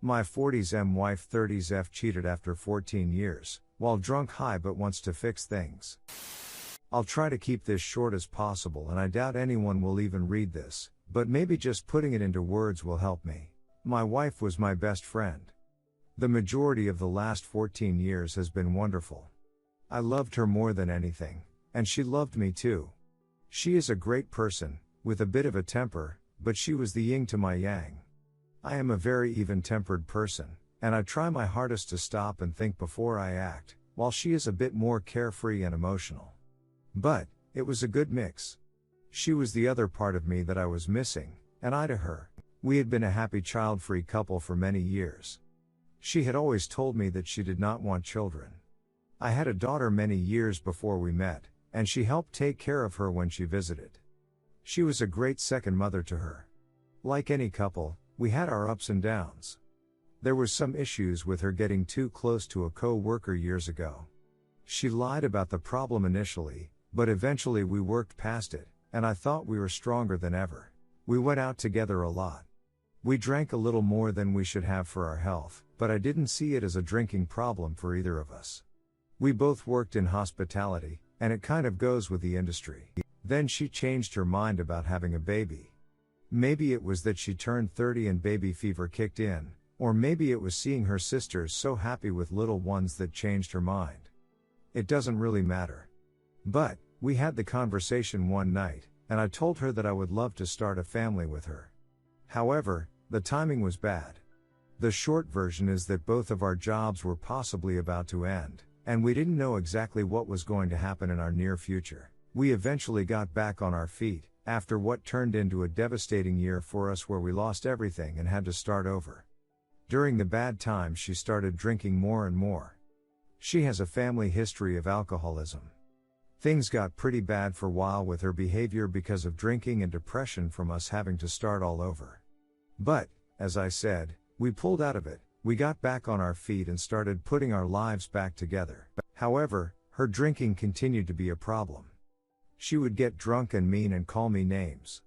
My 40s M wife 30s F cheated after 14 years, while drunk high but wants to fix things. I'll try to keep this short as possible and I doubt anyone will even read this, but maybe just putting it into words will help me. My wife was my best friend. The majority of the last 14 years has been wonderful. I loved her more than anything, and she loved me too. She is a great person, with a bit of a temper, but she was the yin to my yang. I am a very even-tempered person, and I try my hardest to stop and think before I act, while she is a bit more carefree and emotional. But, it was a good mix. She was the other part of me that I was missing, and I to her. We had been a happy child-free couple for many years. She had always told me that she did not want children. I had a daughter many years before we met, and she helped take care of her when she visited. She was a great second mother to her. Like any couple, we had our ups and downs. There was some issues with her getting too close to a co-worker years ago. She lied about the problem initially, but eventually we worked past it, and I thought we were stronger than ever. We went out together a lot. We drank a little more than we should have for our health, but I didn't see it as a drinking problem for either of us. We both worked in hospitality, and it kind of goes with the industry. Then she changed her mind about having a baby. Maybe it was that she turned 30 and baby fever kicked in, or maybe it was seeing her sisters so happy with little ones that changed her mind. It doesn't really matter. But, we had the conversation one night, and I told her that I would love to start a family with her. However, the timing was bad. The short version is that both of our jobs were possibly about to end, and we didn't know exactly what was going to happen in our near future. We eventually got back on our feet, after what turned into a devastating year for us where we lost everything and had to start over. During the bad times she started drinking more and more. She has a family history of alcoholism. Things got pretty bad for a while with her behavior because of drinking and depression from us having to start all over. But, as I said, we pulled out of it, we got back on our feet and started putting our lives back together. However, her drinking continued to be a problem. She would get drunk and mean and call me names.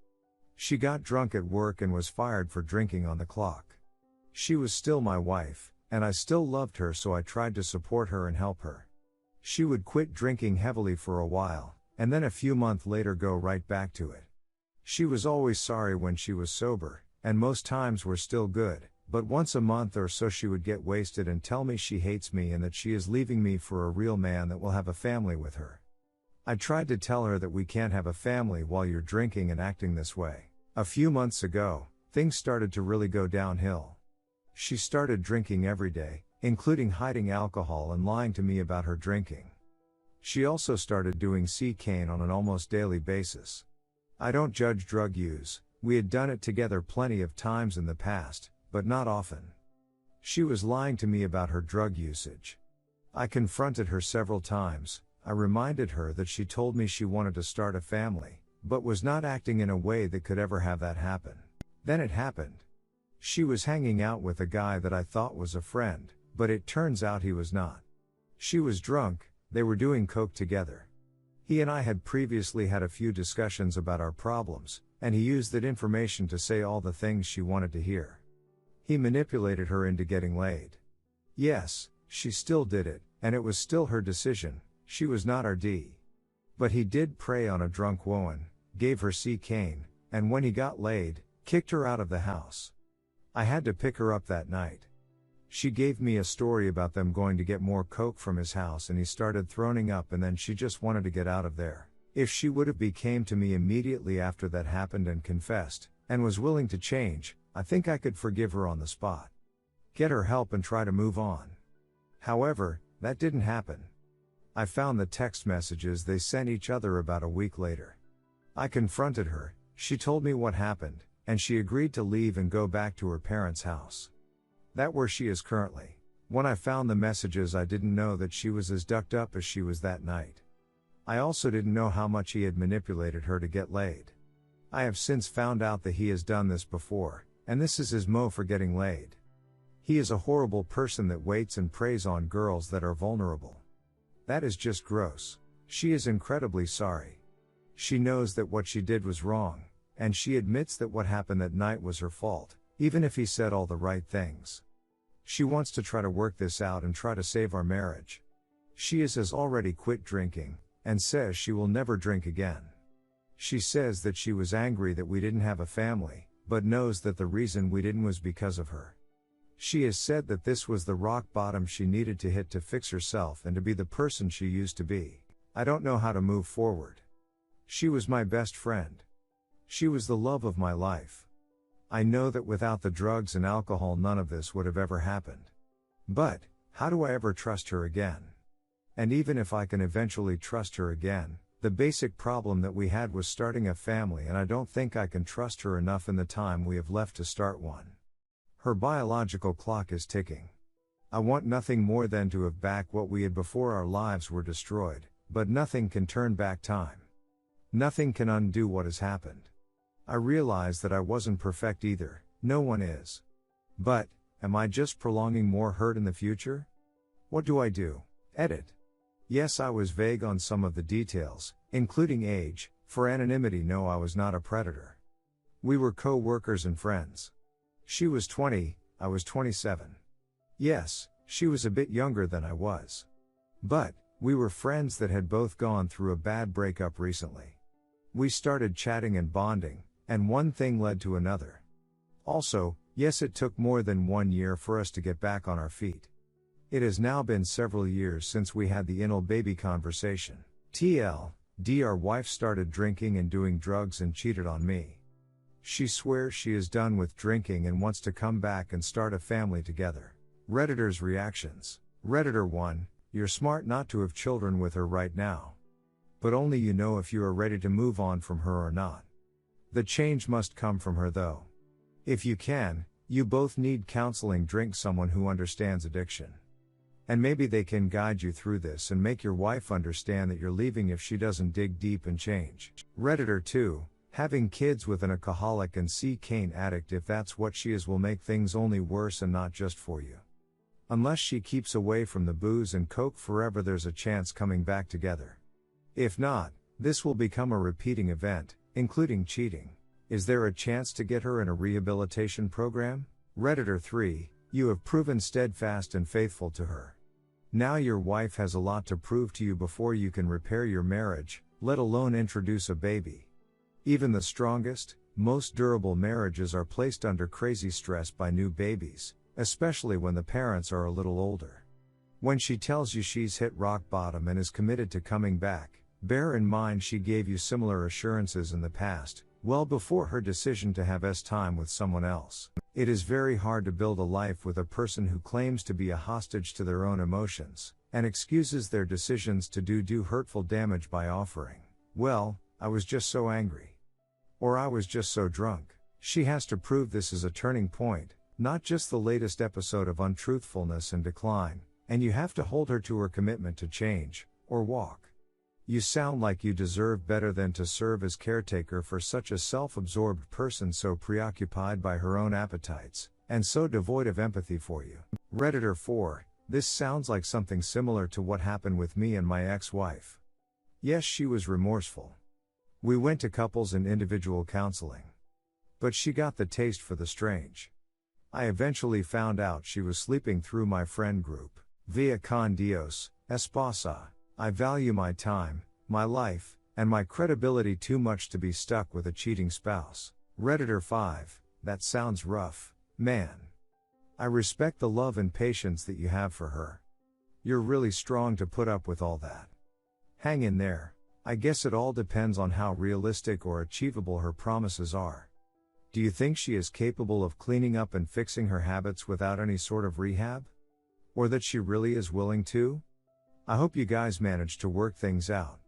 She got drunk at work and was fired for drinking on the clock. She was still my wife, and I still loved her, so I tried to support her and help her. She would quit drinking heavily for a while, and then a few months later go right back to it. She was always sorry when she was sober, and most times were still good, but once a month or so she would get wasted and tell me she hates me and that she is leaving me for a real man that will have a family with her. I tried to tell her that we can't have a family while you're drinking and acting this way. A few months ago, things started to really go downhill. She started drinking every day, including hiding alcohol and lying to me about her drinking. She also started doing cocaine on an almost daily basis. I don't judge drug use, we had done it together plenty of times in the past, but not often. She was lying to me about her drug usage. I confronted her several times. I reminded her that she told me she wanted to start a family, but was not acting in a way that could ever have that happen. Then it happened. She was hanging out with a guy that I thought was a friend, but it turns out he was not. She was drunk, they were doing coke together. He and I had previously had a few discussions about our problems, and he used that information to say all the things she wanted to hear. He manipulated her into getting laid. Yes, she still did it, and it was still her decision. She was not our D. But he did prey on a drunk woman, gave her cocaine, and when he got laid, kicked her out of the house. I had to pick her up that night. She gave me a story about them going to get more coke from his house and he started throwing up and then she just wanted to get out of there. If she would have came to me immediately after that happened and confessed, and was willing to change, I think I could forgive her on the spot. Get her help and try to move on. However, that didn't happen. I found the text messages they sent each other about a week later. I confronted her, she told me what happened, and she agreed to leave and go back to her parents' house. That's where she is currently. When I found the messages I didn't know that she was as ducked up as she was that night. I also didn't know how much he had manipulated her to get laid. I have since found out that he has done this before, and this is his mo for getting laid. He is a horrible person that waits and preys on girls that are vulnerable. That is just gross. She is incredibly sorry. She knows that what she did was wrong, and she admits that what happened that night was her fault, even if he said all the right things. She wants to try to work this out and try to save our marriage. She has already quit drinking, and says she will never drink again. She says that she was angry that we didn't have a family, but knows that the reason we didn't was because of her. She has said that this was the rock bottom she needed to hit to fix herself and to be the person she used to be. I don't know how to move forward. She was my best friend. She was the love of my life. I know that without the drugs and alcohol none of this would have ever happened. But, how do I ever trust her again? And even if I can eventually trust her again, the basic problem that we had was starting a family, and I don't think I can trust her enough in the time we have left to start one. Her biological clock is ticking. I want nothing more than to have back what we had before our lives were destroyed, but nothing can turn back time. Nothing can undo what has happened. I realize that I wasn't perfect either, no one is. But, am I just prolonging more hurt in the future? What do I do? Edit. Yes, I was vague on some of the details, including age. For anonymity, no, I was not a predator. We were co-workers and friends. She was 20, I was 27. Yes, she was a bit younger than I was. But, we were friends that had both gone through a bad breakup recently. We started chatting and bonding, and one thing led to another. Also, yes, it took more than 1 year for us to get back on our feet. It has now been several years since we had the inal baby conversation. TLD, our wife started drinking and doing drugs and cheated on me. She swears she is done with drinking and wants to come back and start a family together. Redditors' reactions. Redditor 1, you're smart not to have children with her right now. But only you know if you are ready to move on from her or not. The change must come from her though. If you can, you both need counseling. Drink someone who understands addiction. And maybe they can guide you through this and make your wife understand that you're leaving if she doesn't dig deep and change. Redditor 2, having kids with an alcoholic and cocaine addict, if that's what she is, will make things only worse and not just for you. Unless she keeps away from the booze and coke forever, there's a chance coming back together. If not, this will become a repeating event, including cheating. Is there a chance to get her in a rehabilitation program? Redditor 3, you have proven steadfast and faithful to her. Now your wife has a lot to prove to you before you can repair your marriage, let alone introduce a baby. Even the strongest, most durable marriages are placed under crazy stress by new babies, especially when the parents are a little older. When she tells you she's hit rock bottom and is committed to coming back, bear in mind she gave you similar assurances in the past, well before her decision to have time with someone else. It is very hard to build a life with a person who claims to be a hostage to their own emotions, and excuses their decisions to do hurtful damage by offering, well, I was just so angry. Or I was just so drunk. She has to prove this is a turning point, not just the latest episode of untruthfulness and decline, and you have to hold her to her commitment to change, or walk. You sound like you deserve better than to serve as caretaker for such a self-absorbed person so preoccupied by her own appetites, and so devoid of empathy for you. Redditor 4, this sounds like something similar to what happened with me and my ex-wife. Yes, she was remorseful. We went to couples and individual counseling. But she got the taste for the strange. I eventually found out she was sleeping through my friend group. Via con Dios, esposa. I value my time, my life, and my credibility too much to be stuck with a cheating spouse. Redditor 5, that sounds rough, man. I respect the love and patience that you have for her. You're really strong to put up with all that. Hang in there. I guess it all depends on how realistic or achievable her promises are. Do you think she is capable of cleaning up and fixing her habits without any sort of rehab? Or that she really is willing to? I hope you guys manage to work things out.